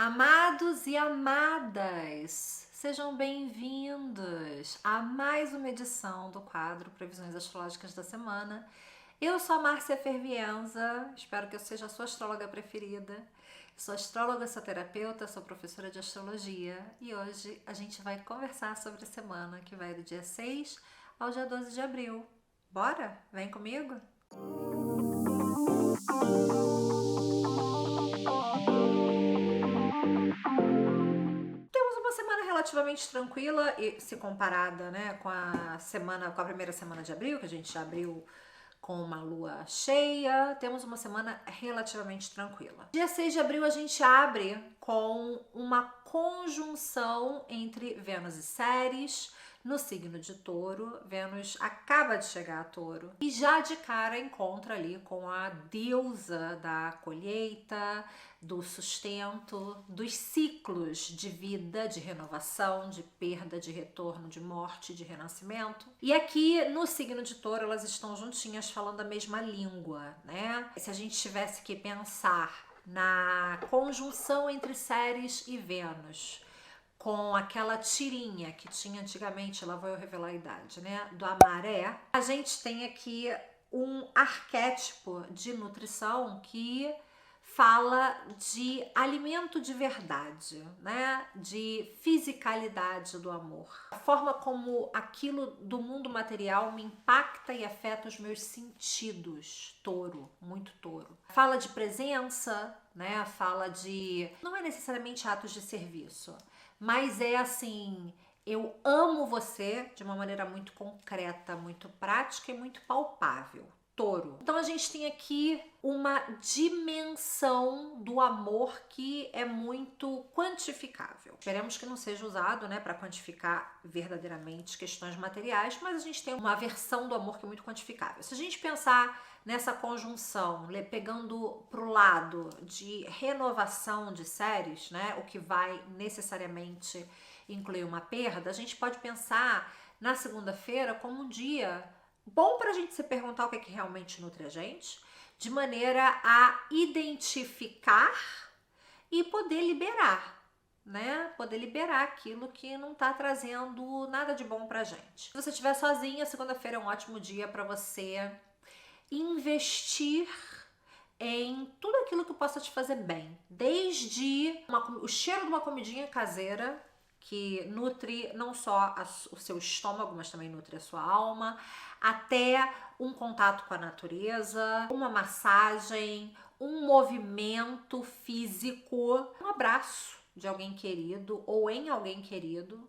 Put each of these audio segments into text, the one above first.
Amados e amadas, sejam bem-vindos a mais uma edição do quadro Previsões Astrológicas da Semana. Eu sou a Márcia Fervienza, espero que eu seja a sua astróloga preferida. Sou astróloga, sou terapeuta, sou professora de astrologia e hoje a gente vai conversar sobre a semana que vai do dia 6 ao dia 12 de abril. Bora? Vem comigo? Uma semana relativamente tranquila e se comparada, né, com a primeira semana de abril, que a gente já abriu com uma lua cheia, temos uma semana relativamente tranquila. Dia 6 de abril a gente abre com uma conjunção entre Vênus e Ceres no signo de Touro. Vênus acaba de chegar a Touro e já de cara encontra ali com a deusa da colheita, do sustento, dos ciclos de vida, de renovação, de perda, de retorno, de morte, de renascimento. E aqui no signo de Touro elas estão juntinhas falando a mesma língua, né? Se a gente tivesse que pensar na conjunção entre Ceres e Vênus, com aquela tirinha que tinha antigamente, lá vou eu revelar a idade, né? Do Amaré, a gente tem aqui um arquétipo de nutrição que fala de alimento de verdade, né? De fisicalidade do amor. A forma como aquilo do mundo material me impacta e afeta os meus sentidos. Touro, muito touro. Fala de presença, né? Fala de... não é necessariamente atos de serviço, mas é assim... eu amo você de uma maneira muito concreta, muito prática e muito palpável. Touro. Então a gente tem aqui uma dimensão do amor que é muito quantificável. Esperemos que não seja usado, né, para quantificar verdadeiramente questões materiais, mas a gente tem uma versão do amor que é muito quantificável. Se a gente pensar nessa conjunção, pegando pro lado de renovação de séries, né, o que vai necessariamente incluir uma perda, a gente pode pensar na segunda-feira como um dia bom para a gente se perguntar o que é que realmente nutre a gente, de maneira a identificar e poder liberar, né? Poder liberar aquilo que não tá trazendo nada de bom pra gente. Se você estiver sozinha, segunda-feira é um ótimo dia para você investir em tudo aquilo que possa te fazer bem. Desde o cheiro de uma comidinha caseira, que nutre não só o seu estômago, mas também nutre a sua alma, até um contato com a natureza, uma massagem, um movimento físico, um abraço de alguém querido ou em alguém querido,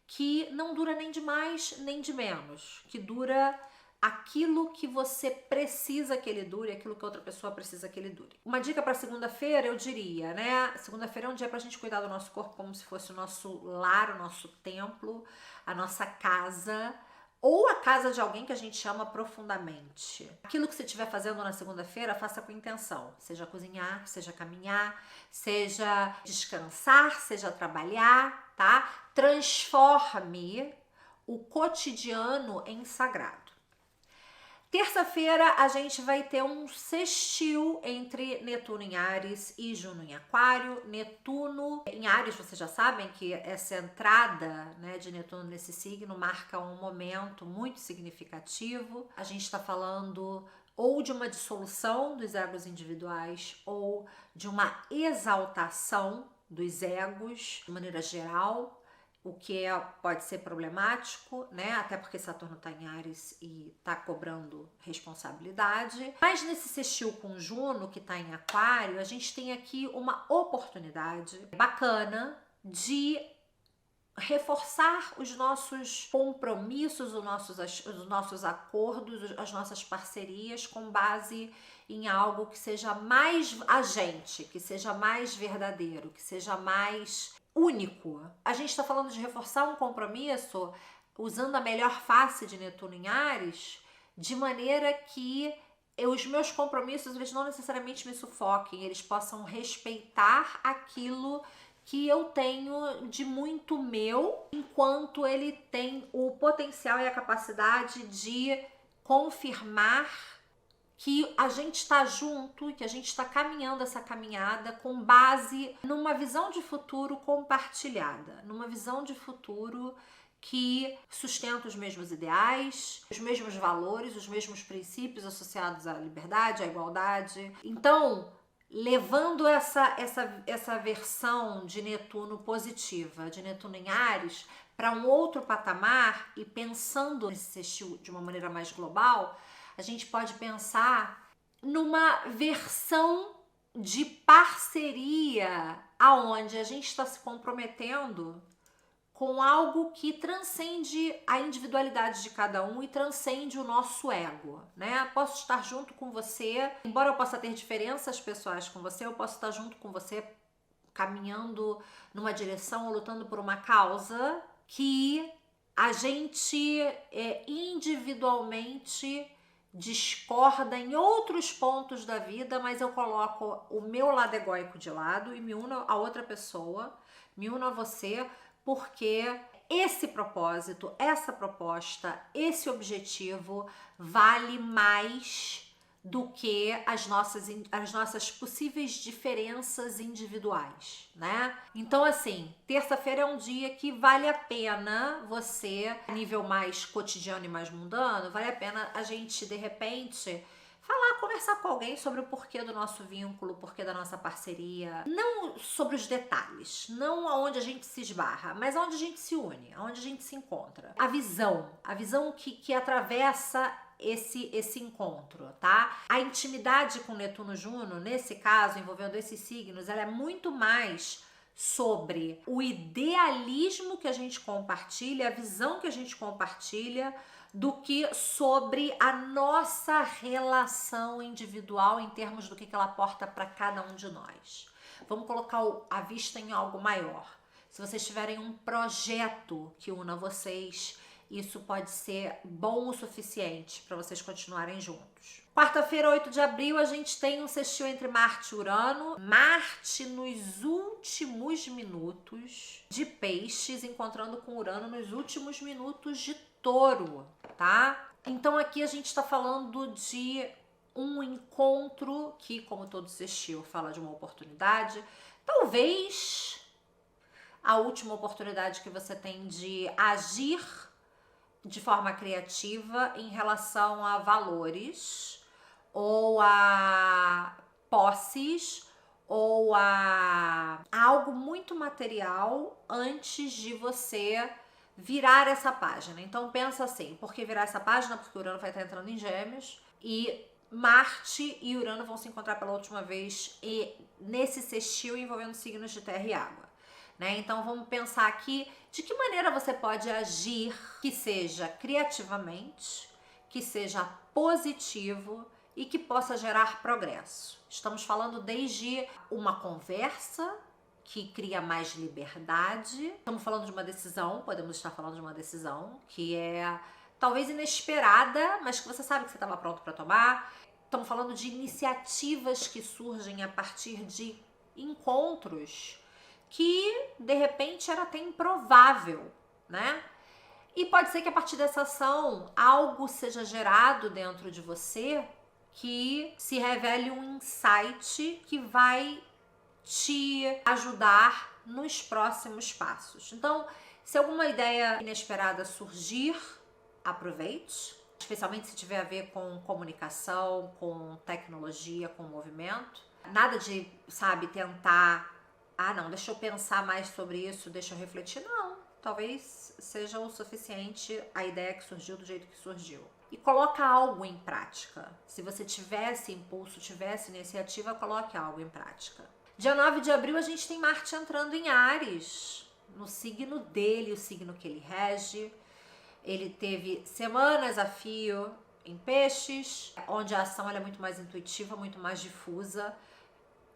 que não dura nem de mais nem de menos, que dura aquilo que você precisa que ele dure, aquilo que outra pessoa precisa que ele dure. Uma dica para segunda-feira, eu diria, né? Segunda-feira é um dia pra gente cuidar do nosso corpo como se fosse o nosso lar, o nosso templo, a nossa casa, ou a casa de alguém que a gente ama profundamente. Aquilo que você estiver fazendo na segunda-feira, faça com intenção. Seja cozinhar, seja caminhar, seja descansar, seja trabalhar, tá? Transforme o cotidiano em sagrado. Terça-feira a gente vai ter um sextil entre Netuno em Áries e Juno em Aquário. Netuno em Áries, vocês já sabem que essa entrada, né, de Netuno nesse signo marca um momento muito significativo. A gente está falando ou de uma dissolução dos egos individuais ou de uma exaltação dos egos de maneira geral, o que pode ser problemático, né? Até porque Saturno está em Áries e está cobrando responsabilidade. Mas nesse sextil com Juno, que está em Aquário, a gente tem aqui uma oportunidade bacana de reforçar os nossos compromissos, os nossos acordos, as nossas parcerias com base em algo que seja mais a gente, que seja mais verdadeiro, que seja mais único. A gente está falando de reforçar um compromisso usando a melhor face de Netuno em Áries, de maneira que os meus compromissos eles não necessariamente me sufoquem, eles possam respeitar aquilo que eu tenho de muito meu, enquanto ele tem o potencial e a capacidade de confirmar que a gente está junto, que a gente está caminhando essa caminhada com base numa visão de futuro compartilhada, numa visão de futuro que sustenta os mesmos ideais, os mesmos valores, os mesmos princípios associados à liberdade, à igualdade. Então, levando essa versão de Netuno positiva, de Netuno em Áries, para um outro patamar e pensando nesse sextil de uma maneira mais global, a gente pode pensar numa versão de parceria aonde a gente está se comprometendo com algo que transcende a individualidade de cada um e transcende o nosso ego, né? Posso estar junto com você, embora eu possa ter diferenças pessoais com você, eu posso estar junto com você caminhando numa direção ou lutando por uma causa que a gente individualmente discorda em outros pontos da vida, mas eu coloco o meu lado egóico de lado e me uno a outra pessoa, me uno a você, porque esse propósito, essa proposta, esse objetivo vale mais do que as nossas possíveis diferenças individuais, né? Então, assim, terça-feira é um dia que vale a pena você, a nível mais cotidiano e mais mundano, vale a pena a gente, de repente, conversar com alguém sobre o porquê do nosso vínculo, o porquê da nossa parceria. Não sobre os detalhes, não aonde a gente se esbarra, mas aonde a gente se une, aonde a gente se encontra. A visão que atravessa esse encontro, tá? A intimidade com Netuno-Juno, nesse caso, envolvendo esses signos, ela é muito mais sobre o idealismo que a gente compartilha, a visão que a gente compartilha, do que sobre a nossa relação individual em termos do que ela aporta para cada um de nós. Vamos colocar a vista em algo maior. Se vocês tiverem um projeto que una vocês, isso pode ser bom o suficiente para vocês continuarem juntos. Quarta-feira, 8 de abril, a gente tem um sextil entre Marte e Urano. Marte nos últimos minutos de Peixes, encontrando com Urano nos últimos minutos de Touro, tá? Então aqui a gente está falando de um encontro que, como todo sextil, fala de uma oportunidade. Talvez a última oportunidade que você tem de agir de forma criativa em relação a valores ou a posses ou a algo muito material antes de você virar essa página. Então pensa assim, por que virar essa página? Porque Urano vai estar entrando em Gêmeos e Marte e Urano vão se encontrar pela última vez nesse sextil envolvendo signos de terra e água, né? Então vamos pensar aqui de que maneira você pode agir que seja criativamente, que seja positivo e que possa gerar progresso. Estamos falando desde uma conversa que cria mais liberdade. Estamos falando de uma decisão, podemos estar falando de uma decisão que é talvez inesperada, mas que você sabe que você estava pronto para tomar. Estamos falando de iniciativas que surgem a partir de encontros que, de repente, era até improvável, né? E pode ser que a partir dessa ação algo seja gerado dentro de você que se revele um insight que vai te ajudar nos próximos passos. Então, se alguma ideia inesperada surgir, aproveite, especialmente se tiver a ver com comunicação, com tecnologia, com movimento. Nada de, tentar, não, deixa eu pensar mais sobre isso, deixa eu refletir. Não, talvez seja o suficiente a ideia que surgiu do jeito que surgiu. E coloca algo em prática. Se você tivesse impulso, tivesse iniciativa, coloque algo em prática. Dia 9 de abril a gente tem Marte entrando em Áries, no signo dele, o signo que ele rege. Ele teve semanas a fio em Peixes, onde a ação é muito mais intuitiva, muito mais difusa,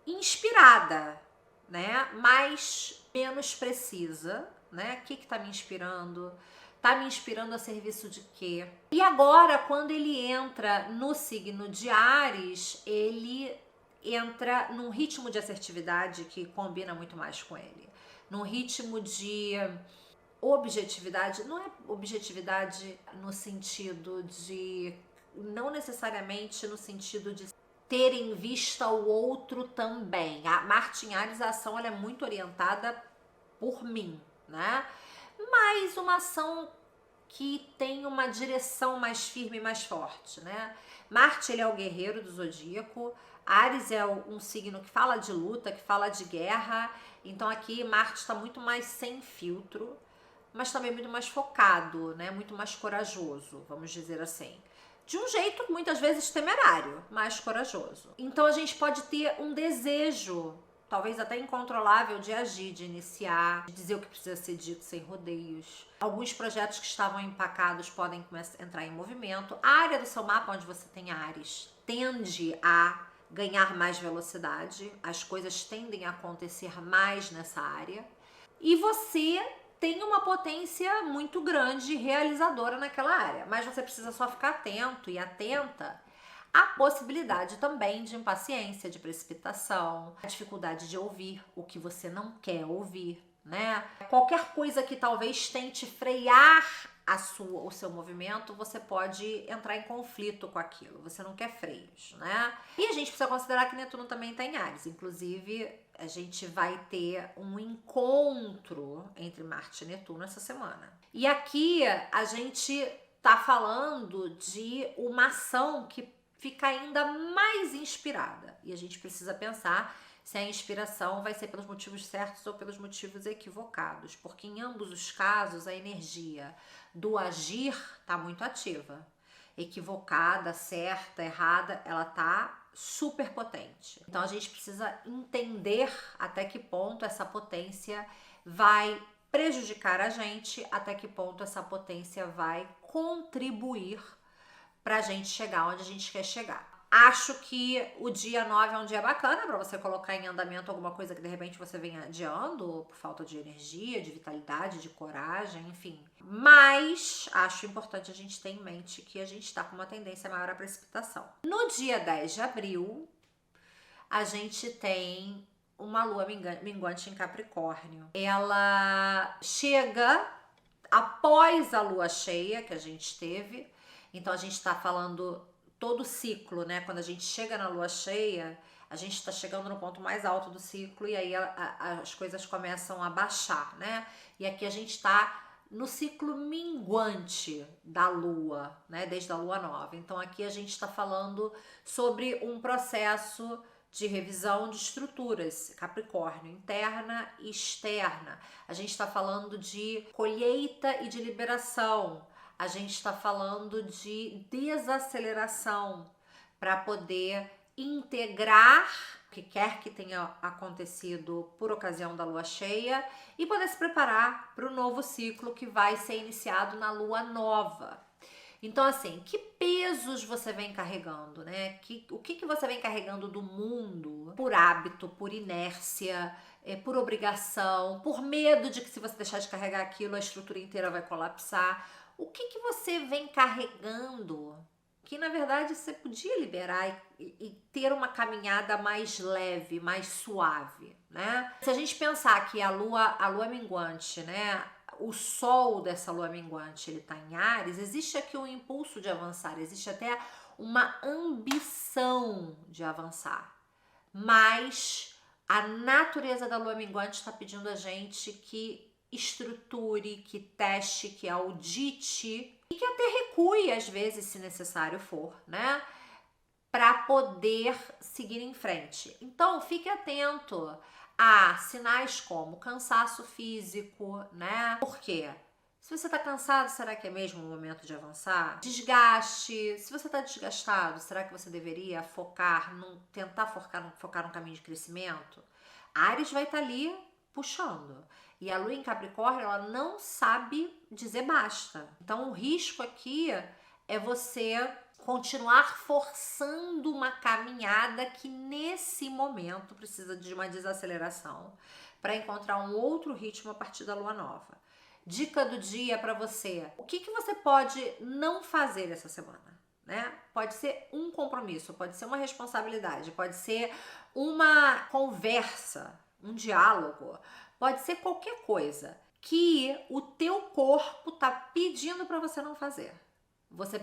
inspirada, né? Mas menos precisa, né? O que tá me inspirando? Tá me inspirando a serviço de quê? E agora, quando ele entra no signo de Áries, ele entra num ritmo de assertividade que combina muito mais com ele. Num ritmo de objetividade, não é objetividade no sentido de não necessariamente no sentido de ter em vista o outro também. A Marte em Áries, a ação ela é muito orientada por mim, né? Mas uma ação que tem uma direção mais firme e mais forte, né? Marte, ele é o guerreiro do zodíaco. Áries é um signo que fala de luta, que fala de guerra. Então aqui Marte está muito mais sem filtro, mas também muito mais focado, né? Muito mais corajoso, vamos dizer assim. De um jeito muitas vezes temerário, mas corajoso. Então a gente pode ter um desejo, talvez até incontrolável, de agir, de iniciar, de dizer o que precisa ser dito sem rodeios. Alguns projetos que estavam empacados podem começar a entrar em movimento. A área do seu mapa onde você tem Áries tende a ganhar mais velocidade, as coisas tendem a acontecer mais nessa área. E você tem uma potência muito grande realizadora naquela área, mas você precisa só ficar atento e atenta à possibilidade também de impaciência, de precipitação, a dificuldade de ouvir o que você não quer ouvir, né? Qualquer coisa que talvez tente frear o seu movimento, você pode entrar em conflito com aquilo, você não quer freios, né? E a gente precisa considerar que Netuno também está em Áries, inclusive a gente vai ter um encontro entre Marte e Netuno essa semana. E aqui a gente tá falando de uma ação que fica ainda mais inspirada. E a gente precisa pensar se a inspiração vai ser pelos motivos certos ou pelos motivos equivocados. Porque em ambos os casos a energia do agir tá muito ativa. Equivocada, certa, errada, ela tá super potente. Então a gente precisa entender até que ponto essa potência vai prejudicar a gente, até que ponto essa potência vai contribuir pra gente chegar onde a gente quer chegar. Acho que o dia 9 é um dia bacana para você colocar em andamento alguma coisa que de repente você vem adiando por falta de energia, de vitalidade, de coragem, enfim. Mas acho importante a gente ter em mente que a gente está com uma tendência maior à precipitação. No dia 10 de abril, a gente tem uma lua minguante em Capricórnio. Ela chega após a lua cheia que a gente teve. Então a gente está falando todo o ciclo, né? Quando a gente chega na lua cheia, a gente está chegando no ponto mais alto do ciclo e aí as coisas começam a baixar, né? E aqui a gente está no ciclo minguante da lua, né? Desde a lua nova. Então aqui a gente está falando sobre um processo de revisão de estruturas, Capricórnio, interna e externa. A gente está falando de colheita e de liberação. A gente está falando de desaceleração para poder integrar o que quer que tenha acontecido por ocasião da lua cheia e poder se preparar para o novo ciclo que vai ser iniciado na lua nova. Então, assim, que pesos você vem carregando, né? O que você vem carregando do mundo por hábito, por inércia, por obrigação, por medo de que se você deixar de carregar aquilo, a estrutura inteira vai colapsar. O que você vem carregando que, na verdade, você podia liberar e ter uma caminhada mais leve, mais suave, né? Se a gente pensar que a lua minguante, né? O sol dessa lua minguante, ele tá em Áries, existe aqui um impulso de avançar, existe até uma ambição de avançar. Mas a natureza da lua minguante está pedindo a gente que estruture, que teste, que audite e que até recue às vezes, se necessário for, né? Para poder seguir em frente. Então, fique atento a sinais como cansaço físico, né? Por quê? Se você tá cansado, será que é mesmo o momento de avançar? Desgaste. Se você tá desgastado, será que você deveria tentar focar num caminho de crescimento? Áries vai estar ali puxando. E a lua em Capricórnio, ela não sabe dizer basta. Então, o risco aqui é você continuar forçando uma caminhada que nesse momento precisa de uma desaceleração para encontrar um outro ritmo a partir da lua nova. Dica do dia para você: o que você pode não fazer essa semana, né? Pode ser um compromisso, pode ser uma responsabilidade, pode ser uma conversa, um diálogo, pode ser qualquer coisa que o teu corpo tá pedindo para você não fazer. Você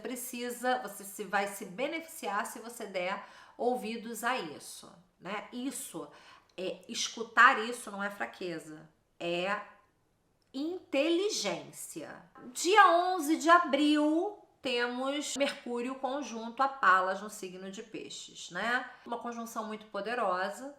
vai se beneficiar se você der ouvidos a isso, né? Escutar isso não é fraqueza, é inteligência. Dia 11 de abril temos Mercúrio conjunto a Palas no signo de Peixes, né? Uma conjunção muito poderosa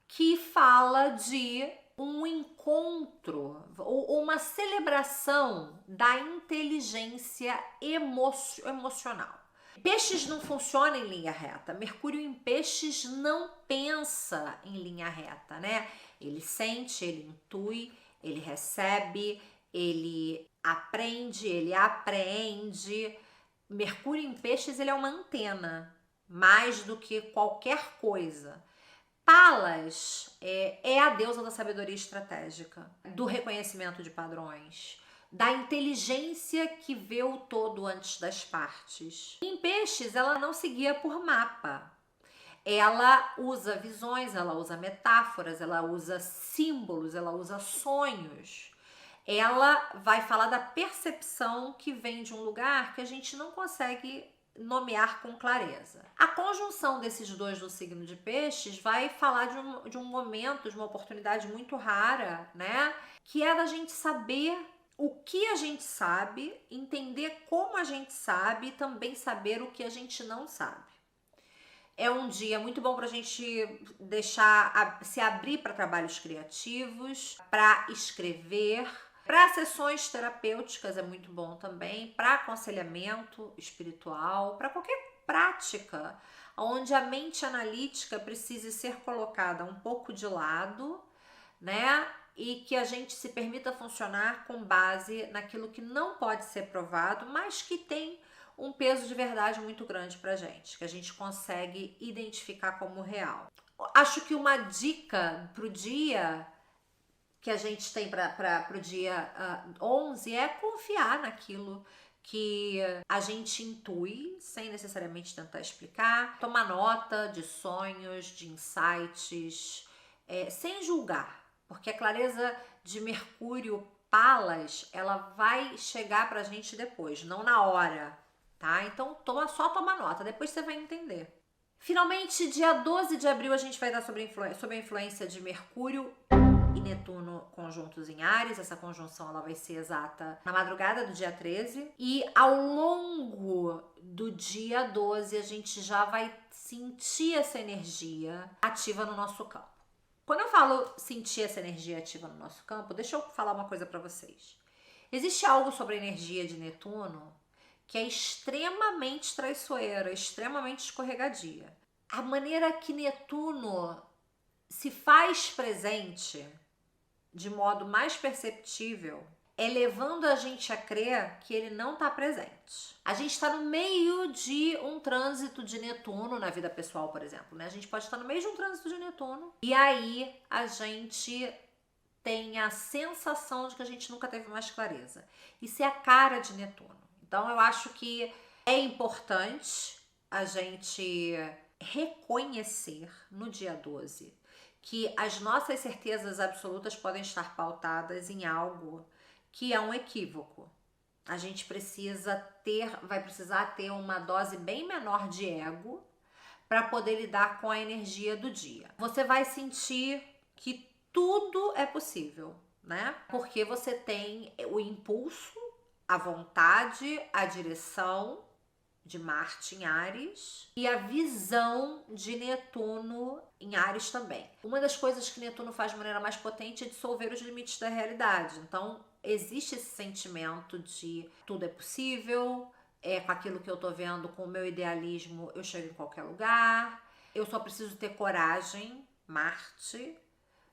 que fala de um encontro ou uma celebração da inteligência emocional. Peixes não funciona em linha reta. Mercúrio em Peixes não pensa em linha reta, né? Ele sente, ele intui, ele recebe, ele aprende, ele apreende. Mercúrio em Peixes, ele é uma antena, mais do que qualquer coisa. Palas é a deusa da sabedoria estratégica, do reconhecimento de padrões, da inteligência que vê o todo antes das partes. Em Peixes, ela não seguia por mapa. Ela usa visões, ela usa metáforas, ela usa símbolos, ela usa sonhos. Ela vai falar da percepção que vem de um lugar que a gente não consegue nomear com clareza. A conjunção desses dois do signo de Peixes vai falar de um momento, de uma oportunidade muito rara, né? Que é da gente saber o que a gente sabe, entender como a gente sabe e também saber o que a gente não sabe. É um dia muito bom para a gente se abrir para trabalhos criativos, para escrever. Para sessões terapêuticas é muito bom também, para aconselhamento espiritual, para qualquer prática onde a mente analítica precise ser colocada um pouco de lado, né? E que a gente se permita funcionar com base naquilo que não pode ser provado, mas que tem um peso de verdade muito grande pra gente, que a gente consegue identificar como real. Acho que uma dica pro dia que a gente tem para o dia 11 é confiar naquilo que a gente intui, sem necessariamente tentar explicar, tomar nota de sonhos, de insights, sem julgar, porque a clareza de Mercúrio Palas, ela vai chegar pra gente depois, não na hora, tá? Então só toma nota, depois você vai entender. Finalmente, dia 12 de abril, a gente vai dar sobre a influência de Mercúrio e Netuno conjuntos em Áries. Essa conjunção ela vai ser exata na madrugada do dia 13. E ao longo do dia 12, a gente já vai sentir essa energia ativa no nosso campo. Quando eu falo sentir essa energia ativa no nosso campo, deixa eu falar uma coisa para vocês. Existe algo sobre a energia de Netuno que é extremamente traiçoeira, extremamente escorregadia. A maneira que Netuno se faz presente de modo mais perceptível é levando a gente a crer que ele não está presente. A gente está no meio de um trânsito de Netuno na vida pessoal, por exemplo, né? A gente pode estar no meio de um trânsito de Netuno e aí a gente tem a sensação de que a gente nunca teve mais clareza. Isso é a cara de Netuno. Então eu acho que é importante a gente reconhecer no dia 12 que as nossas certezas absolutas podem estar pautadas em algo que é um equívoco. A gente vai precisar ter uma dose bem menor de ego para poder lidar com a energia do dia. Você vai sentir que tudo é possível, né? Porque você tem o impulso, a vontade, a direção de Marte em Áries e a visão de Netuno em Áries também. Uma das coisas que Netuno faz de maneira mais potente é dissolver os limites da realidade. Então, existe esse sentimento de tudo é possível, com aquilo que eu tô vendo, com o meu idealismo, eu chego em qualquer lugar, eu só preciso ter coragem, Marte,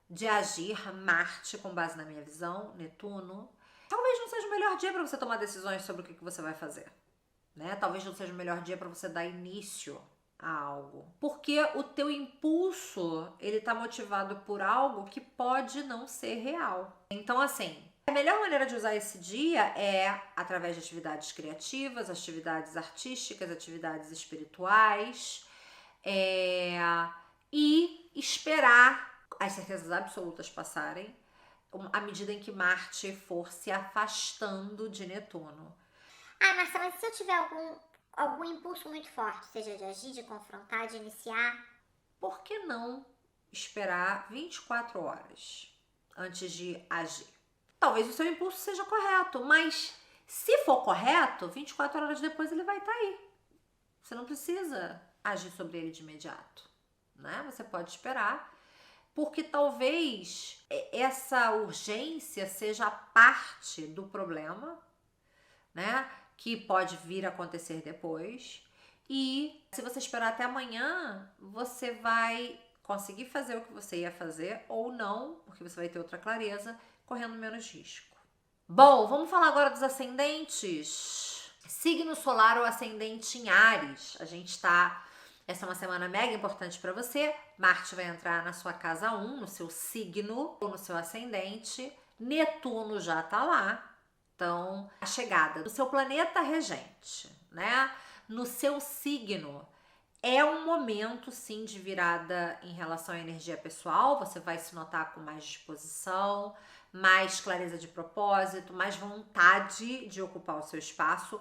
de agir, Marte, com base na minha visão, Netuno. Talvez não seja o melhor dia para você tomar decisões sobre o que você vai fazer, né? Talvez não seja o melhor dia para você dar início a algo, porque o teu impulso, ele tá motivado por algo que pode não ser real. Então, assim, a melhor maneira de usar esse dia é através de atividades criativas, atividades artísticas, atividades espirituais, e esperar as certezas absolutas passarem à medida em que Marte for se afastando de Netuno. Ah, Marcela, mas se eu tiver algum impulso muito forte, seja de agir, de confrontar, de iniciar? Por que não esperar 24 horas antes de agir? Talvez o seu impulso seja correto, mas se for correto, 24 horas depois ele vai estar aí. Você não precisa agir sobre ele de imediato, né? Você pode esperar, porque talvez essa urgência seja parte do problema, né? Que pode vir a acontecer depois. E se você esperar até amanhã, você vai conseguir fazer o que você ia fazer ou não, porque você vai ter outra clareza, correndo menos risco. Bom, vamos falar agora dos ascendentes. Signo solar ou ascendente em Áries. Essa é uma semana mega importante para você. Marte vai entrar na sua casa 1, no seu signo ou no seu ascendente. Netuno já tá lá. Então, a chegada do seu planeta regente, né, no seu signo, é um momento, sim, de virada em relação à energia pessoal. Você vai se notar com mais disposição, mais clareza de propósito, mais vontade de ocupar o seu espaço.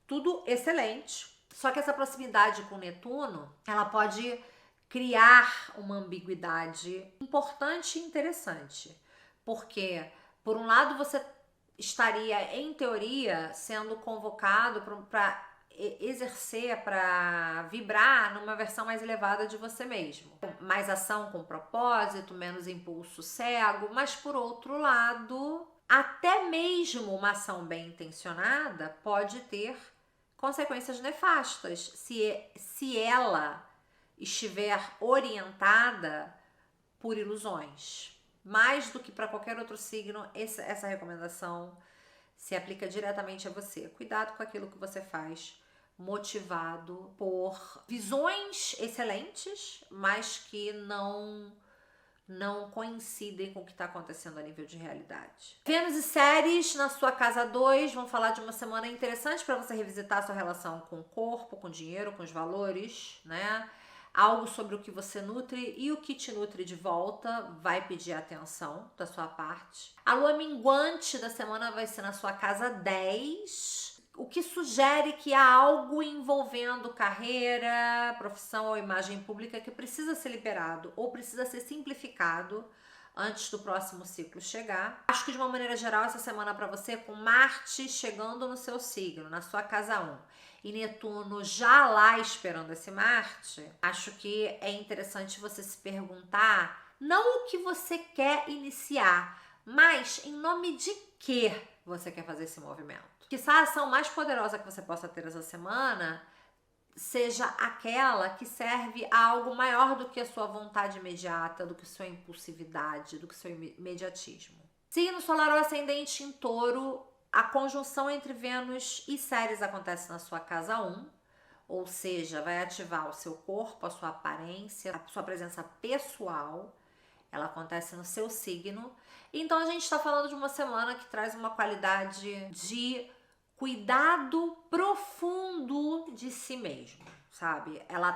Tudo excelente. Só que essa proximidade com Netuno, ela pode criar uma ambiguidade importante e interessante. Porque, por um lado, você estaria, em teoria, sendo convocado para exercer, para vibrar numa versão mais elevada de você mesmo. Mais ação com propósito, menos impulso cego, mas por outro lado, até mesmo uma ação bem intencionada pode ter consequências nefastas se ela estiver orientada por ilusões. Mais do que para qualquer outro signo, essa recomendação se aplica diretamente a você. Cuidado com aquilo que você faz, motivado por visões excelentes, mas que não coincidem com o que está acontecendo a nível de realidade. Vênus e Ceres na sua casa 2 vão falar de uma semana interessante para você revisitar a sua relação com o corpo, com o dinheiro, com os valores, né? Algo sobre o que você nutre e o que te nutre de volta vai pedir atenção da sua parte. A lua minguante da semana vai ser na sua casa 10, o que sugere que há algo envolvendo carreira, profissão ou imagem pública que precisa ser liberado ou precisa ser simplificado antes do próximo ciclo chegar. Acho que de uma maneira geral essa semana para você, com Marte chegando no seu signo, na sua casa 1, e Netuno já lá esperando esse Marte, acho que é interessante você se perguntar não o que você quer iniciar, mas em nome de que você quer fazer esse movimento. Que a ação mais poderosa que você possa ter essa semana seja aquela que serve a algo maior do que a sua vontade imediata, do que sua impulsividade, do que seu imediatismo. Signo solar ou ascendente em Touro, a conjunção entre Vênus e Ceres acontece na sua casa 1, ou seja, vai ativar o seu corpo, a sua aparência, a sua presença pessoal. Ela acontece no seu signo. Então a gente está falando de uma semana que traz uma qualidade de cuidado profundo de si mesmo, sabe? Ela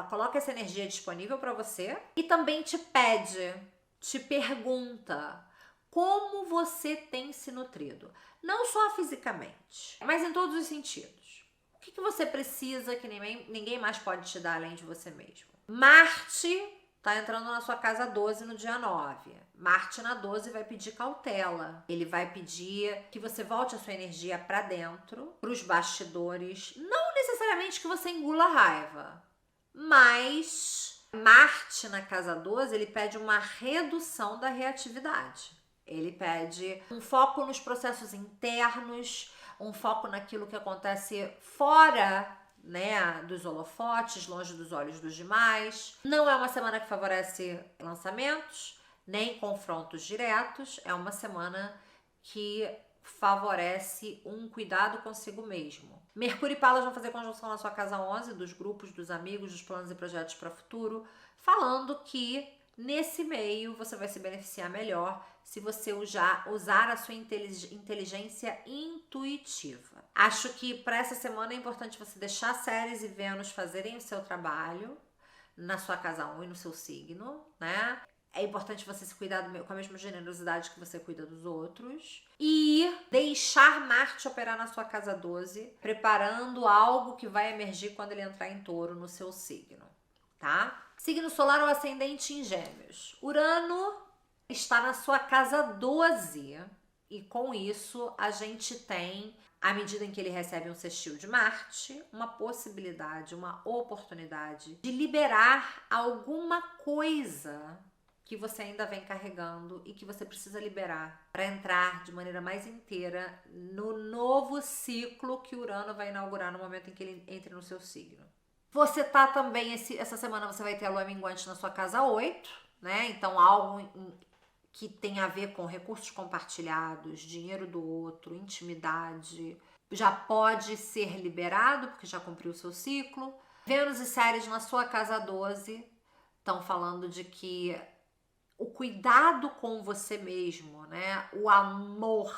coloca essa energia disponível para você e também te pede, te pergunta como você tem se nutrido, não só fisicamente, mas em todos os sentidos. O que você precisa que ninguém mais pode te dar além de você mesmo? Marte tá entrando na sua casa 12 no dia 9. Marte na 12 vai pedir cautela. Ele vai pedir que você volte a sua energia para dentro, para os bastidores. Não necessariamente que você engula a raiva, mas Marte na casa 12, ele pede uma redução da reatividade. Ele pede um foco nos processos internos, um foco naquilo que acontece fora, né, dos holofotes, longe dos olhos dos demais. Não é uma semana que favorece lançamentos, nem confrontos diretos. É uma semana que favorece um cuidado consigo mesmo. Mercúrio e Palas vão fazer conjunção na sua casa 11, dos grupos, dos amigos, dos planos e projetos para o futuro, falando que nesse meio você vai se beneficiar melhor se você usar a sua inteligência intuitiva. Acho que para essa semana é importante você deixar Ceres e Vênus fazerem o seu trabalho na sua casa 1 e no seu signo, né? É importante você se cuidar com a mesma generosidade que você cuida dos outros. E deixar Marte operar na sua casa 12, preparando algo que vai emergir quando ele entrar em Touro no seu signo, tá? Signo solar ou ascendente em Gêmeos. Urano está na sua casa 12 e com isso a gente tem, à medida em que ele recebe um sextil de Marte, uma possibilidade, uma oportunidade de liberar alguma coisa que você ainda vem carregando e que você precisa liberar para entrar de maneira mais inteira no novo ciclo que Urano vai inaugurar no momento em que ele entre no seu signo. Você tá também, essa semana você vai ter a lua minguante na sua casa 8, né? Então algo que tem a ver com recursos compartilhados, dinheiro do outro, intimidade, já pode ser liberado porque já cumpriu o seu ciclo. Vênus e Ceres na sua casa 12 estão falando de que o cuidado com você mesmo, né? O amor,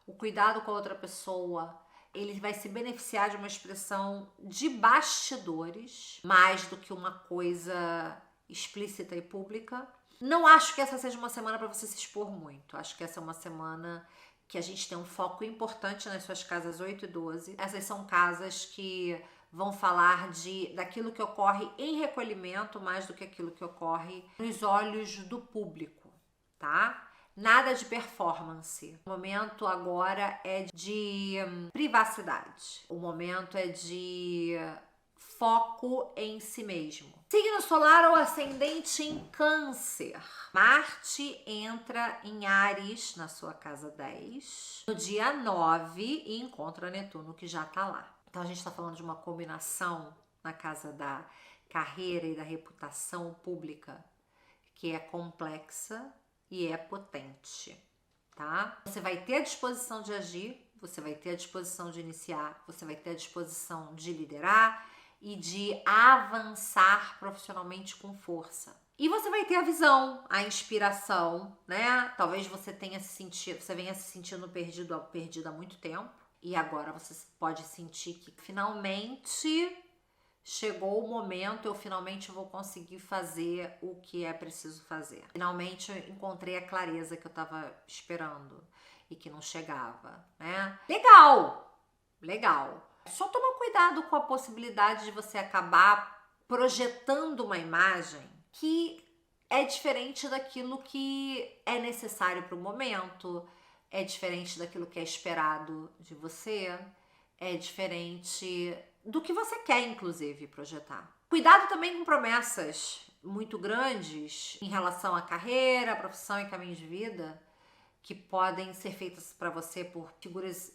o cuidado com a outra pessoa, ele vai se beneficiar de uma expressão de bastidores, mais do que uma coisa explícita e pública. Não acho que essa seja uma semana para você se expor muito. Acho que essa é uma semana que a gente tem um foco importante nas suas casas 8 e 12. Essas são casas que vão falar daquilo que ocorre em recolhimento mais do que aquilo que ocorre nos olhos do público, tá? Nada de performance. O momento agora é de privacidade. O momento é de foco em si mesmo. Signo solar ou ascendente em Câncer. Marte entra em Áries na sua casa 10 no dia 9 e encontra Netuno que já tá lá. Então a gente está falando de uma combinação na casa da carreira e da reputação pública que é complexa e é potente, tá? Você vai ter a disposição de agir, você vai ter a disposição de iniciar, você vai ter a disposição de liderar e de avançar profissionalmente com força. E você vai ter a visão, a inspiração, né? Talvez você venha se sentindo perdido há muito tempo. E agora você pode sentir que finalmente chegou o momento, eu finalmente vou conseguir fazer o que é preciso fazer. Finalmente eu encontrei a clareza que eu estava esperando e que não chegava, né? Legal. Só toma cuidado com a possibilidade de você acabar projetando uma imagem que é diferente daquilo que é necessário para o momento, é diferente daquilo que é esperado de você, é diferente do que você quer, inclusive, projetar. Cuidado também com promessas muito grandes em relação à carreira, à profissão e caminho de vida que podem ser feitas para você por figuras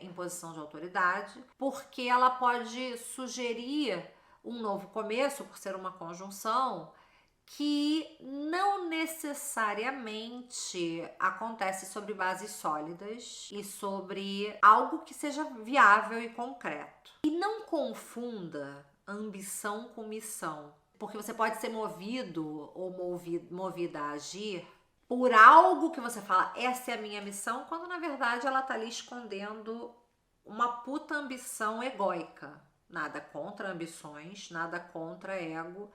em posição de autoridade, porque ela pode sugerir um novo começo, por ser uma conjunção, que não necessariamente acontece sobre bases sólidas e sobre algo que seja viável e concreto. E não confunda ambição com missão, porque você pode ser movido ou movida a agir por algo que você fala, essa é a minha missão, quando na verdade ela tá ali escondendo uma puta ambição egóica. Nada contra ambições, nada contra ego.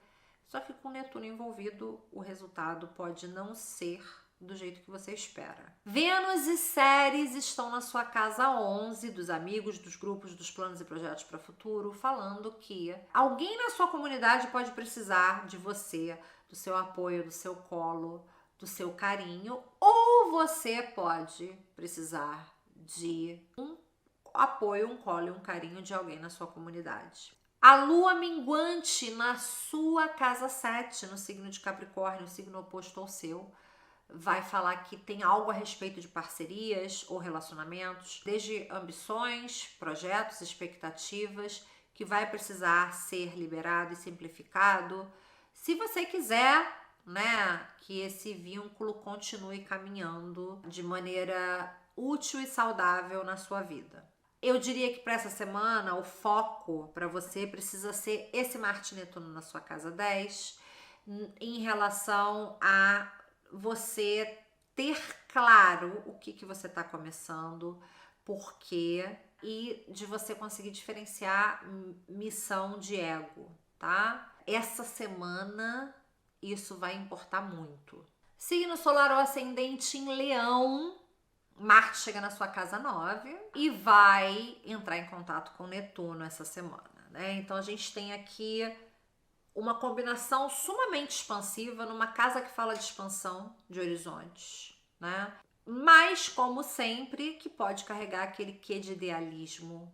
Só que com Netuno envolvido, o resultado pode não ser do jeito que você espera. Vênus e Ceres estão na sua casa 11, dos amigos, dos grupos, dos planos e projetos para o futuro, falando que alguém na sua comunidade pode precisar de você, do seu apoio, do seu colo, do seu carinho, ou você pode precisar de um apoio, um colo e um carinho de alguém na sua comunidade. A lua minguante na sua casa 7, no signo de Capricórnio, o signo oposto ao seu, vai falar que tem algo a respeito de parcerias ou relacionamentos, desde ambições, projetos, expectativas, que vai precisar ser liberado e simplificado. Se você quiser, né, que esse vínculo continue caminhando de maneira útil e saudável na sua vida. Eu diria que para essa semana o foco para você precisa ser esse Marte Netuno na sua casa 10 em relação a você ter claro o que você está começando, por quê, e de você conseguir diferenciar missão de ego, tá? Essa semana isso vai importar muito. Signo solar ou ascendente em Leão, Marte chega na sua casa 9 e vai entrar em contato com Netuno essa semana, né? Então a gente tem aqui uma combinação sumamente expansiva numa casa que fala de expansão de horizontes, né? Mas, como sempre, que pode carregar aquele quê de idealismo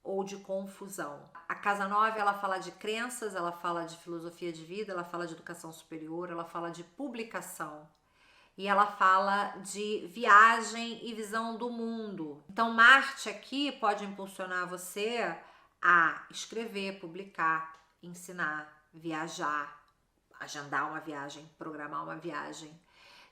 ou de confusão. A casa 9, ela fala de crenças, ela fala de filosofia de vida, ela fala de educação superior, ela fala de publicação. E ela fala de viagem e visão do mundo. Então, Marte aqui pode impulsionar você a escrever, publicar, ensinar, viajar, agendar uma viagem, programar uma viagem,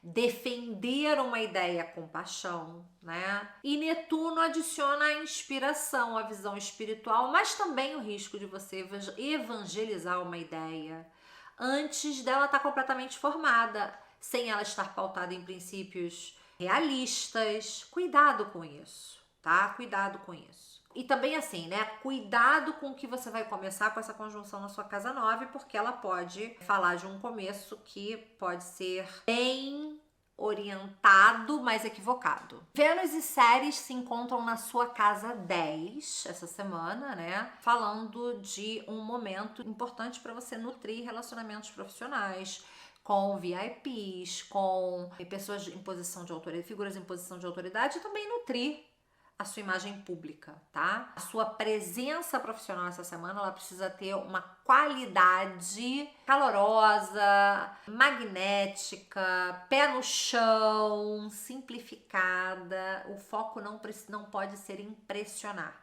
defender uma ideia com paixão, né? E Netuno adiciona a inspiração, a visão espiritual, mas também o risco de você evangelizar uma ideia antes dela estar completamente formada, sem ela estar pautada em princípios realistas. Cuidado com isso, tá? Cuidado com isso. E também assim, né? Cuidado com o que você vai começar com essa conjunção na sua casa 9, porque ela pode falar de um começo que pode ser bem orientado, mas equivocado. Vênus e Ceres se encontram na sua casa 10 essa semana, né? Falando de um momento importante para você nutrir relacionamentos profissionais com VIPs, com pessoas em posição de autoridade, figuras em posição de autoridade, e também nutrir a sua imagem pública, tá? A sua presença profissional essa semana, ela precisa ter uma qualidade calorosa, magnética, pé no chão, simplificada. O foco não pode ser impressionar.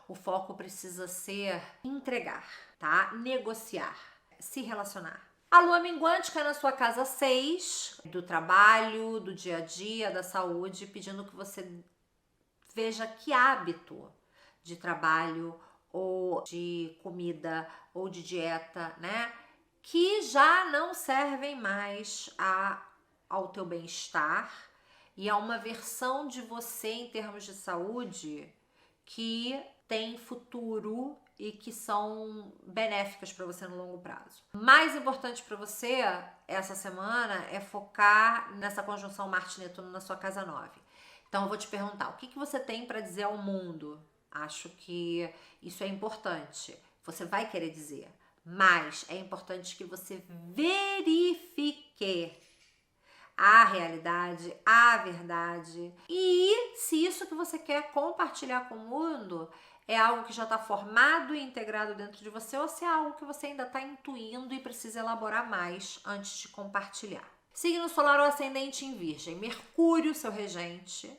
O foco precisa ser entregar, tá? Negociar, se relacionar. A lua minguante cai na sua casa 6, do trabalho, do dia a dia, da saúde, pedindo que você veja que hábito de trabalho ou de comida ou de dieta, né, que já não servem mais ao teu bem-estar e a uma versão de você em termos de saúde que tem futuro e que são benéficas para você no longo prazo. Mais importante para você essa semana é focar nessa conjunção Marte-Netuno na sua casa 9. Então eu vou te perguntar, o que você tem para dizer ao mundo? Acho que isso é importante. Você vai querer dizer, mas é importante que você verifique a realidade, a verdade. E se isso que você quer compartilhar com o mundo é algo que já está formado e integrado dentro de você, ou se é algo que você ainda está intuindo e precisa elaborar mais antes de compartilhar. Signo solar ou ascendente em Virgem. Mercúrio, seu regente,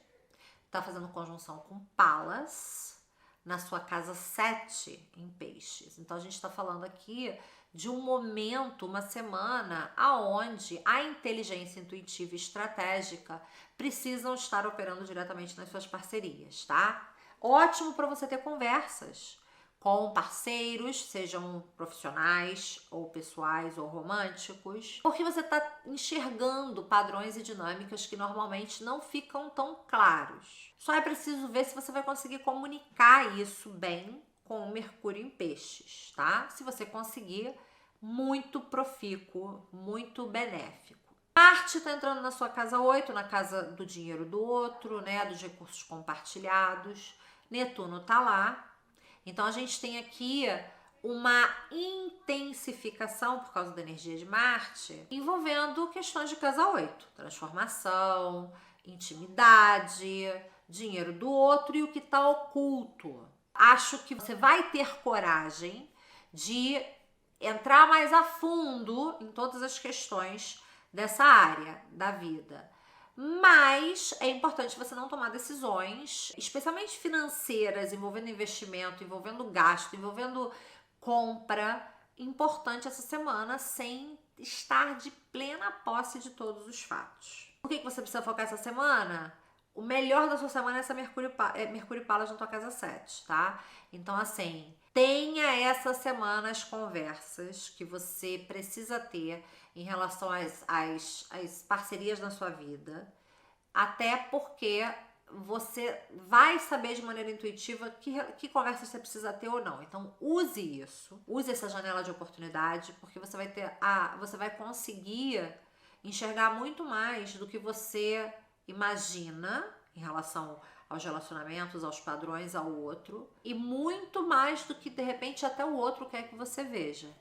está fazendo conjunção com Palas na sua casa 7 em Peixes. Então a gente está falando aqui de um momento, uma semana, aonde a inteligência intuitiva e estratégica precisam estar operando diretamente nas suas parcerias, tá? Ótimo para você ter conversas com parceiros, sejam profissionais ou pessoais ou românticos, porque você está enxergando padrões e dinâmicas que normalmente não ficam tão claros. Só é preciso ver se você vai conseguir comunicar isso bem com o Mercúrio em Peixes, tá? Se você conseguir, muito profícuo, muito benéfico. Marte está entrando na sua casa 8, na casa do dinheiro do outro, né, dos recursos compartilhados. Netuno tá lá. Então a gente tem aqui uma intensificação por causa da energia de Marte, envolvendo questões de casa 8, transformação, intimidade, dinheiro do outro e o que está oculto. Acho que você vai ter coragem de entrar mais a fundo em todas as questões dessa área da vida. Mas é importante você não tomar decisões, especialmente financeiras, envolvendo investimento, envolvendo gasto, envolvendo compra, importante essa semana, sem estar de plena posse de todos os fatos. O que você precisa focar essa semana? O melhor da sua semana é essa Mercúrio e Palas na tua casa 7, tá? Então, assim, tenha essa semana as conversas que você precisa ter em relação às parcerias na sua vida, até porque você vai saber de maneira intuitiva que conversa você precisa ter ou não. Então use isso, use essa janela de oportunidade, porque você vai conseguir enxergar muito mais do que você imagina em relação aos relacionamentos, aos padrões, ao outro, e muito mais do que de repente até o outro quer que você veja.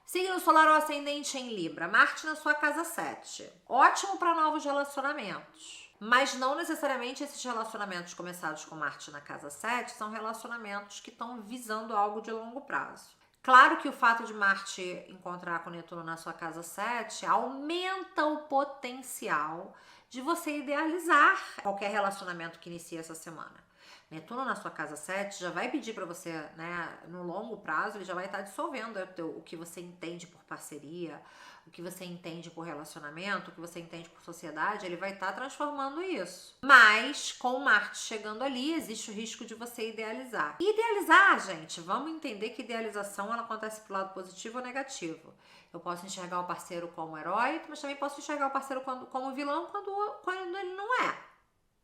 Signo solar ou ascendente em Libra, Marte na sua casa 7. Ótimo para novos relacionamentos. Mas não necessariamente esses relacionamentos começados com Marte na casa 7 são relacionamentos que estão visando algo de longo prazo. Claro que o fato de Marte encontrar com Netuno na sua casa 7 aumenta o potencial de você idealizar qualquer relacionamento que inicie essa semana. Netuno na sua casa 7 já vai pedir para você, né, no longo prazo, ele já vai estar dissolvendo o que você entende por parceria, o que você entende por relacionamento, o que você entende por sociedade, ele vai estar transformando isso. Mas, com Marte chegando ali, existe o risco de você idealizar. E idealizar, gente, vamos entender que idealização ela acontece pro lado positivo ou negativo. Eu posso enxergar o parceiro como herói, mas também posso enxergar o parceiro como vilão quando ele não é,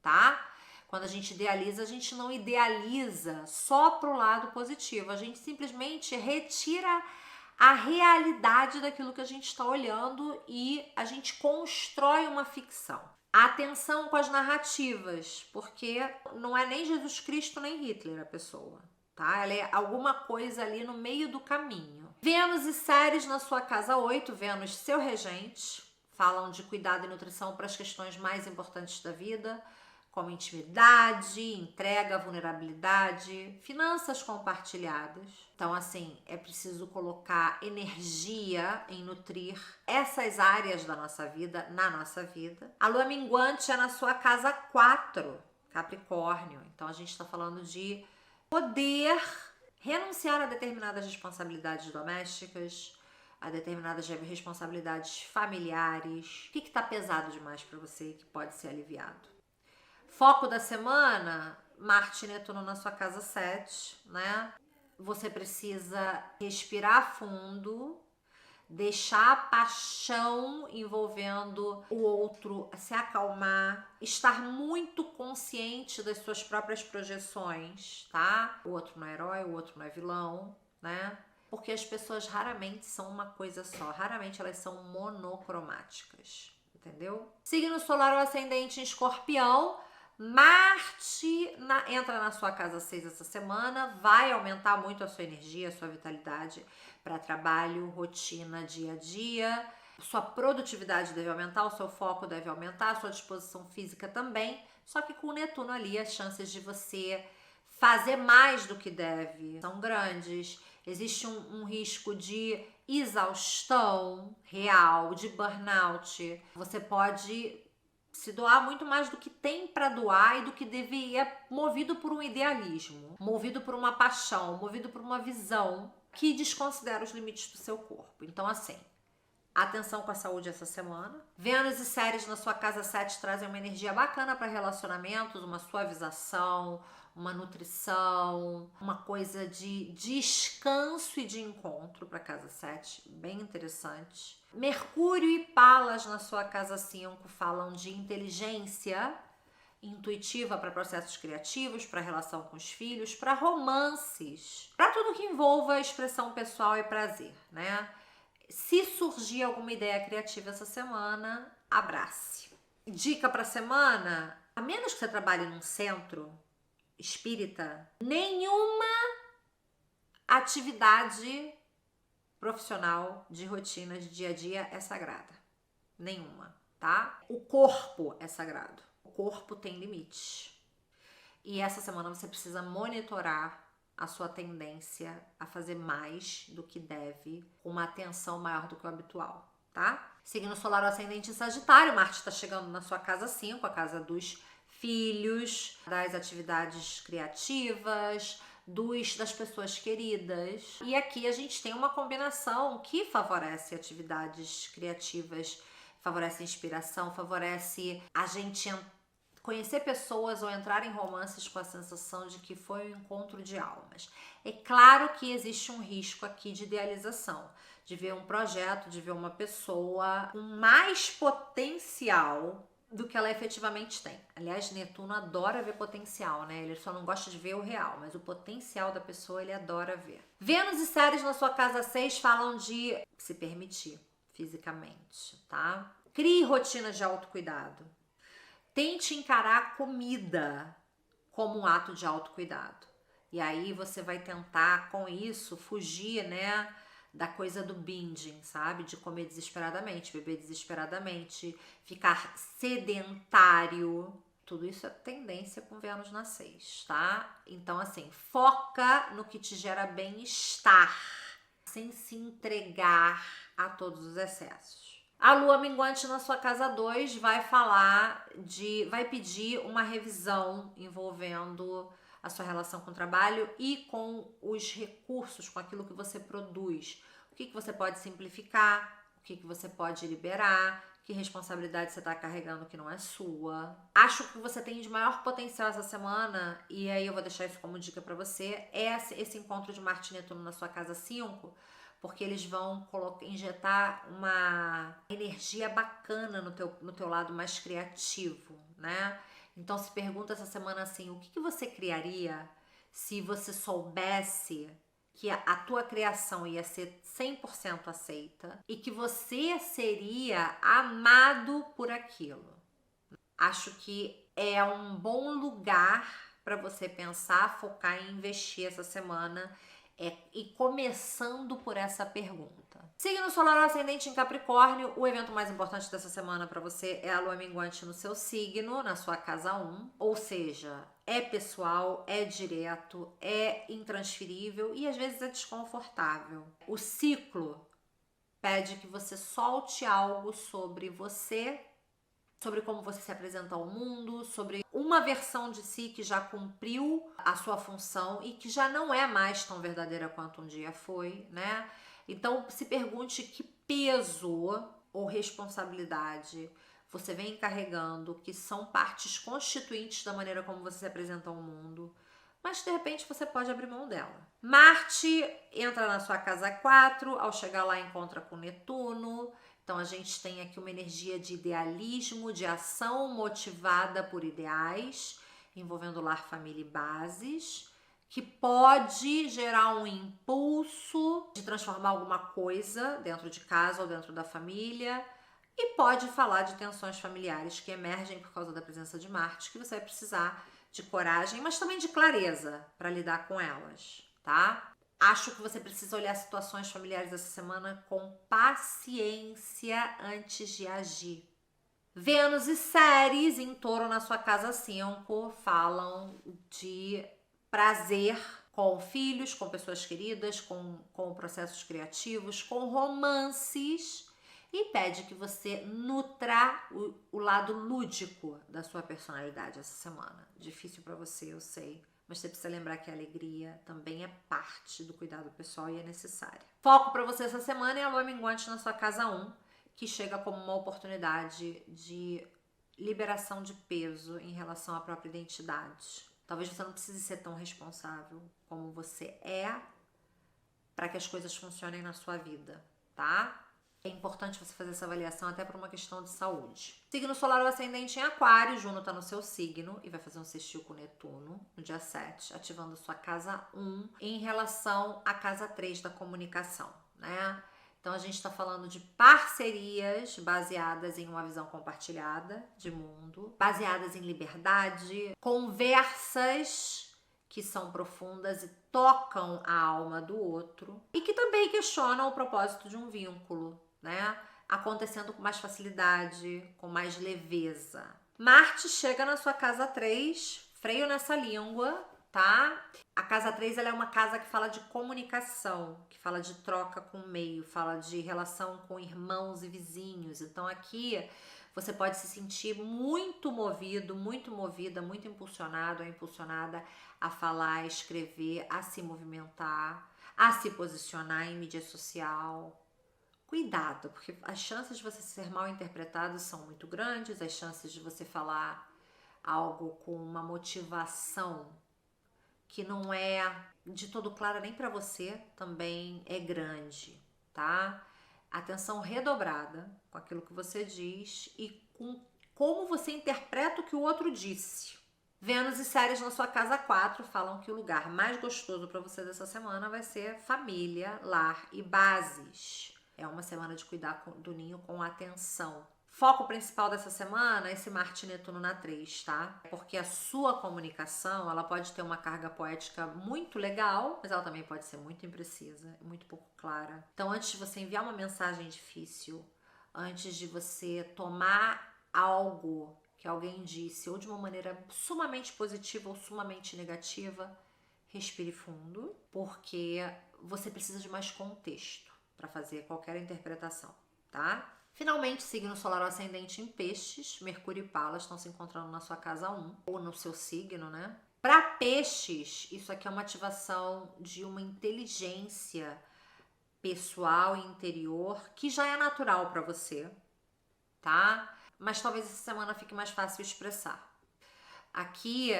tá? Quando a gente idealiza, a gente não idealiza só pro lado positivo. A gente simplesmente retira a realidade daquilo que a gente está olhando e a gente constrói uma ficção. Atenção com as narrativas, porque não é nem Jesus Cristo nem Hitler a pessoa, tá? Ela é alguma coisa ali no meio do caminho. Vênus e Ceres na sua casa 8, Vênus seu regente, falam de cuidado e nutrição para as questões mais importantes da vida, como intimidade, entrega, vulnerabilidade, finanças compartilhadas. Então, assim, é preciso colocar energia em nutrir essas áreas da nossa vida, na nossa vida. A lua minguante é na sua casa 4, Capricórnio. Então, a gente está falando de poder renunciar a determinadas responsabilidades domésticas, a determinadas responsabilidades familiares. O que está pesado demais para você que pode ser aliviado? Foco da semana, Marte e Netuno na sua casa 7, né? Você precisa respirar fundo, deixar a paixão envolvendo o outro se acalmar, estar muito consciente das suas próprias projeções, tá? O outro não é herói, o outro não é vilão, né? Porque as pessoas raramente são uma coisa só, raramente elas são monocromáticas, entendeu? Signo solar ou ascendente em Escorpião, Marte entra na sua casa 6 essa semana, vai aumentar muito a sua energia, a sua vitalidade para trabalho, rotina, dia a dia. Sua produtividade deve aumentar, o seu foco deve aumentar, a sua disposição física também. Só que com o Netuno ali, as chances de você fazer mais do que deve são grandes. Existe um risco de exaustão real, de burnout. Você pode se doar muito mais do que tem para doar e do que deveria, movido por um idealismo, movido por uma paixão, movido por uma visão que desconsidera os limites do seu corpo. Então, assim, atenção com a saúde essa semana. Vênus e Ceres na sua casa 7 trazem uma energia bacana para relacionamentos, uma suavização, uma nutrição, uma coisa de descanso e de encontro para casa 7, bem interessante. Mercúrio e Palas na sua casa 5 falam de inteligência intuitiva para processos criativos, para relação com os filhos, para romances, para tudo que envolva expressão pessoal e prazer, né? Se surgir alguma ideia criativa essa semana, abrace. Dica para semana: a menos que você trabalhe num centro espírita, nenhuma atividade profissional de rotina de dia a dia é sagrada. Nenhuma, tá? O corpo é sagrado. O corpo tem limite. E essa semana você precisa monitorar a sua tendência a fazer mais do que deve, com uma atenção maior do que o habitual, tá? Signo solar ou ascendente em Sagitário, Marte está chegando na sua casa 5, a casa dos filhos, das atividades criativas, das pessoas queridas. E aqui a gente tem uma combinação que favorece atividades criativas, favorece inspiração, favorece a gente conhecer pessoas ou entrar em romances com a sensação de que foi um encontro de almas. É claro que existe um risco aqui de idealização, de ver um projeto, de ver uma pessoa com mais potencial, do que ela efetivamente tem. Aliás, Netuno adora ver potencial, né? Ele só não gosta de ver o real, mas o potencial da pessoa ele adora ver. Vênus e Ceres na sua casa 6 falam de se permitir fisicamente, tá? Crie rotinas de autocuidado. Tente encarar a comida como um ato de autocuidado. E aí você vai tentar, com isso, fugir, né, da coisa do binging, sabe? De comer desesperadamente, beber desesperadamente, ficar sedentário. Tudo isso é tendência com Vênus na 6, tá? Então, assim, foca no que te gera bem-estar, sem se entregar a todos os excessos. A lua minguante na sua casa 2 vai vai pedir uma revisão envolvendo a sua relação com o trabalho e com os recursos, com aquilo que você produz. O que você pode simplificar, o que você pode liberar, que responsabilidade você está carregando que não é sua. Acho que você tem de maior potencial essa semana, e aí eu vou deixar isso como dica para você, é esse encontro de Marte e Netuno na sua casa 5, porque eles vão injetar uma energia bacana no teu lado mais criativo, né? Então se pergunta essa semana assim, o que você criaria se você soubesse que a tua criação ia ser 100% aceita e que você seria amado por aquilo? Acho que é um bom lugar para você pensar, focar e investir essa semana. E começando por essa pergunta. Signo solar ou ascendente em Capricórnio, o evento mais importante dessa semana para você é a lua minguante no seu signo, na sua casa 1. Ou seja, é pessoal, é direto, é intransferível e às vezes é desconfortável. O ciclo pede que você solte algo sobre você, sobre como você se apresenta ao mundo, sobre uma versão de si que já cumpriu a sua função e que já não é mais tão verdadeira quanto um dia foi, né? Então se pergunte que peso ou responsabilidade você vem carregando, que são partes constituintes da maneira como você se apresenta ao mundo, mas de repente você pode abrir mão dela. Marte entra na sua casa 4, ao chegar lá encontra com Netuno. Então a gente tem aqui uma energia de idealismo, de ação motivada por ideais, envolvendo lar, família e bases, que pode gerar um impulso de transformar alguma coisa dentro de casa ou dentro da família, e pode falar de tensões familiares que emergem por causa da presença de Marte, que você vai precisar de coragem, mas também de clareza para lidar com elas, tá? Acho que você precisa olhar situações familiares essa semana com paciência antes de agir. Vênus e Ceres em Touro na sua casa 5 falam de prazer com filhos, com pessoas queridas, com processos criativos, com romances, e pede que você nutra o lado lúdico da sua personalidade essa semana. Difícil para você, eu sei. Mas você precisa lembrar que a alegria também é parte do cuidado pessoal e é necessária. Foco para você essa semana é a lua minguante na sua casa 1, que chega como uma oportunidade de liberação de peso em relação à própria identidade. Talvez você não precise ser tão responsável como você é para que as coisas funcionem na sua vida, tá? É importante você fazer essa avaliação até por uma questão de saúde. Signo solar ou ascendente em Aquário, Juno está no seu signo e vai fazer um sextil com Netuno no dia 7, ativando sua casa 1 em relação à casa 3 da comunicação, né? Então a gente está falando de parcerias baseadas em uma visão compartilhada de mundo, baseadas em liberdade, conversas que são profundas e tocam a alma do outro e que também questionam o propósito de um vínculo, né? Acontecendo com mais facilidade, com mais leveza. Marte chega na sua casa 3, freio nessa língua, tá? A casa 3 ela é uma casa que fala de comunicação, que fala de troca com o meio, fala de relação com irmãos e vizinhos. Então aqui você pode se sentir muito movido, muito movida, muito impulsionado ou impulsionada a falar, a escrever, a se movimentar, a se posicionar em mídia social. Cuidado, porque as chances de você ser mal interpretado são muito grandes, as chances de você falar algo com uma motivação que não é de todo clara nem para você também é grande, tá? Atenção redobrada com aquilo que você diz e com como você interpreta o que o outro disse. Vênus e Ceres na sua casa 4 falam que o lugar mais gostoso para você dessa semana vai ser família, lar e bases. É uma semana de cuidar do ninho com atenção. Foco principal dessa semana é esse Marte e Netuno na 3, tá? Porque a sua comunicação, ela pode ter uma carga poética muito legal, mas ela também pode ser muito imprecisa, muito pouco clara. Então, antes de você enviar uma mensagem difícil, antes de você tomar algo que alguém disse, ou de uma maneira sumamente positiva ou sumamente negativa, respire fundo, porque você precisa de mais contexto para fazer qualquer interpretação, tá? Finalmente, signo solar ascendente em peixes, Mercúrio e Palas estão se encontrando na sua casa 1, ou no seu signo, né? Para peixes, isso aqui é uma ativação de uma inteligência pessoal e interior que já é natural para você, tá? Mas talvez essa semana fique mais fácil expressar. Aqui,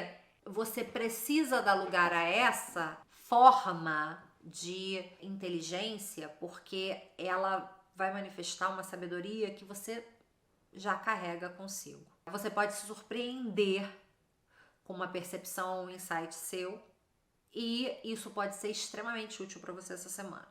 você precisa dar lugar a essa forma de inteligência, porque ela vai manifestar uma sabedoria que você já carrega consigo. Você pode se surpreender com uma percepção, um insight seu, e isso pode ser extremamente útil para você essa semana.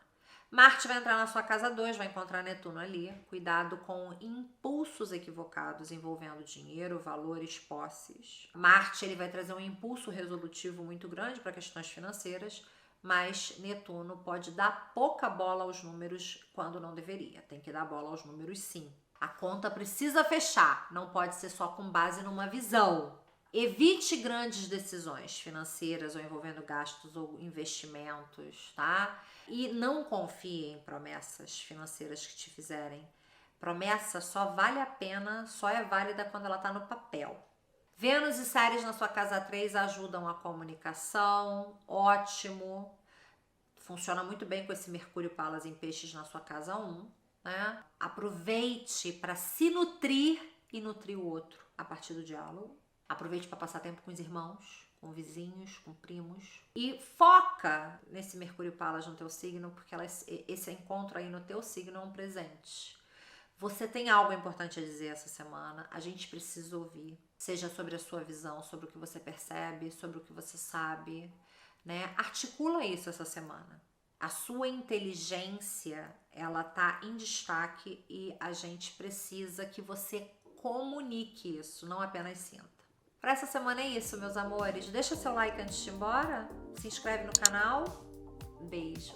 Marte vai entrar na sua casa 2, vai encontrar Netuno ali. Cuidado com impulsos equivocados envolvendo dinheiro, valores, posses. Marte ele vai trazer um impulso resolutivo muito grande para questões financeiras, mas Netuno pode dar pouca bola aos números quando não deveria. Tem que dar bola aos números sim. A conta precisa fechar, não pode ser só com base numa visão. Evite grandes decisões financeiras ou envolvendo gastos ou investimentos, tá? E não confie em promessas financeiras que te fizerem. Promessa só vale a pena, só é válida quando ela tá no papel. Vênus e Ceres na sua casa 3 ajudam a comunicação, ótimo. Funciona muito bem com esse Mercúrio e Palas em peixes na sua casa 1, né? Aproveite para se nutrir e nutrir o outro a partir do diálogo. Aproveite para passar tempo com os irmãos, com vizinhos, com primos. E foca nesse Mercúrio Palas no teu signo, porque esse encontro aí no teu signo é um presente. Você tem algo importante a dizer essa semana, a gente precisa ouvir. Seja sobre a sua visão, sobre o que você percebe, sobre o que você sabe, né? Articula isso essa semana. A sua inteligência, ela tá em destaque e a gente precisa que você comunique isso, não apenas sinta. Para essa semana é isso, meus amores. Deixa seu like antes de ir embora. Se inscreve no canal. Beijo.